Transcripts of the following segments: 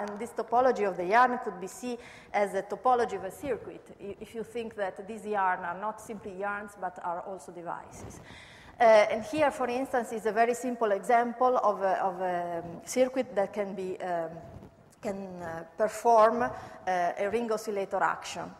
and this topology of the yarn could be seen as a topology of a circuit, if you think that these yarns are not simply yarns, but are also devices. And here, for instance, is a very simple example of a circuit that can be perform a ring oscillator action.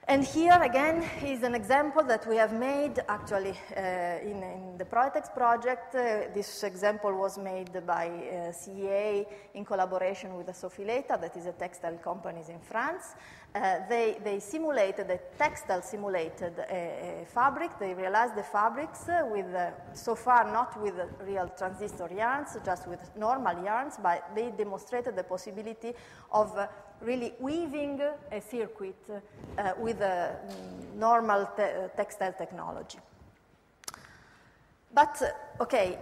And here again is an example that we have made actually in the Proetex project. This example was made by CEA in collaboration with Sofileta, that is a textile company in France. They simulated, the textile simulated a fabric. They realized the fabrics with, so far not with real transistor yarns, just with normal yarns, but they demonstrated the possibility of really weaving a circuit with a normal textile technology. But, okay,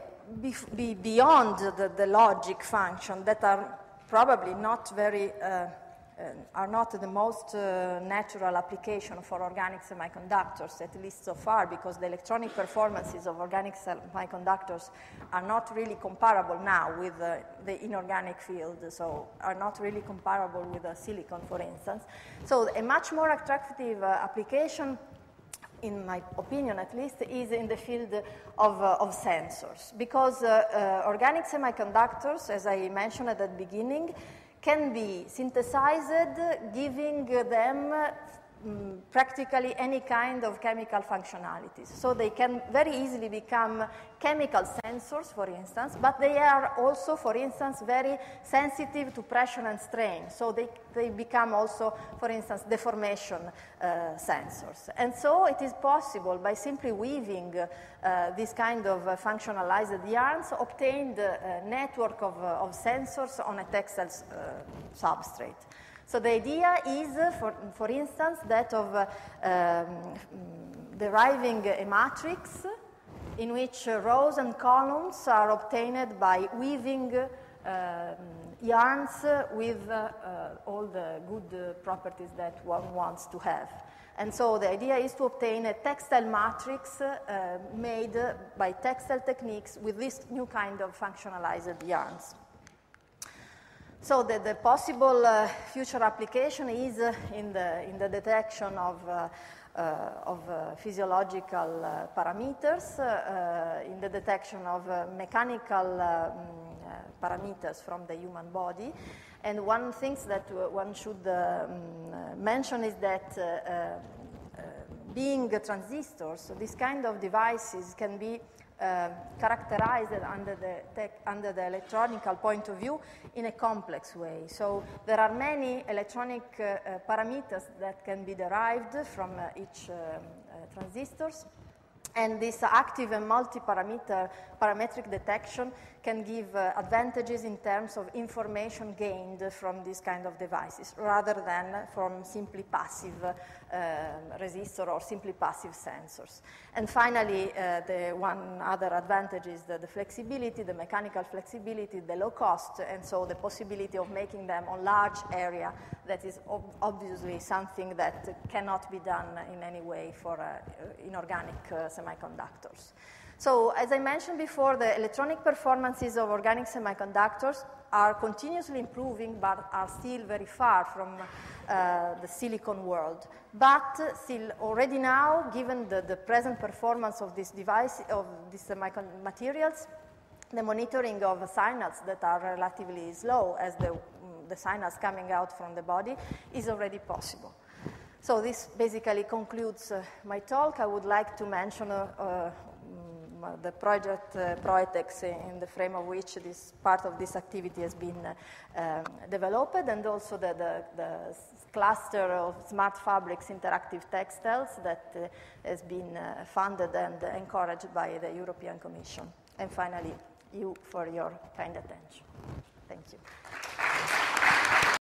beyond the logic function that are probably not very, are not the most natural application for organic semiconductors, at least so far, because the electronic performances of organic semiconductors are not really comparable now with the inorganic field, so are not really comparable with silicon, for instance. So a much more attractive application, in my opinion at least, is in the field of sensors, because organic semiconductors, as I mentioned at the beginning, can be synthesized, giving them practically any kind of chemical functionalities. So they can very easily become chemical sensors, for instance, but they are also, for instance, very sensitive to pressure and strain. So they become also, for instance, deformation sensors. And so it is possible, by simply weaving this kind of functionalized yarns, obtain a network of sensors on a textile substrate. So the idea is, for instance, that of deriving a matrix in which rows and columns are obtained by weaving yarns with all the good properties that one wants to have. And so the idea is to obtain a textile matrix made by textile techniques with this new kind of functionalized yarns. So the possible future application is in the detection of physiological parameters, in the detection of mechanical parameters from the human body. And one thing that one should mention is that being transistors, so this kind of devices can be characterized under the electronical point of view in a complex way. So there are many electronic parameters that can be derived from each transistors. And this active and multi-parametric detection can give advantages in terms of information gained from these kind of devices, rather than from simply passive resistor or simply passive sensors. And finally, the one other advantage is the flexibility, the mechanical flexibility, the low cost, and so the possibility of making them on large area. That is obviously something that cannot be done in any way for inorganic semiconductors. So, as I mentioned before, the electronic performances of organic semiconductors are continuously improving, but are still very far from the silicon world. But still, already now, given the present performance of this device, of these materials, the monitoring of signals that are relatively slow, as the signals coming out from the body, is already possible. So this basically concludes my talk. I would like to mention the project Proetex, in the frame of which this part of this activity has been developed, and also the cluster of smart fabrics interactive textiles that has been funded and encouraged by the European Commission. And finally, you for your kind attention. Thank you.